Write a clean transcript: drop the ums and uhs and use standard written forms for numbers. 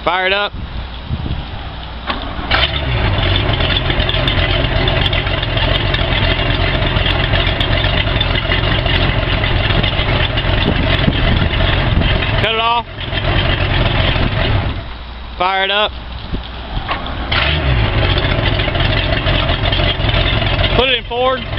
Fire it up. Cut it off. Fire it up. Put it in forward.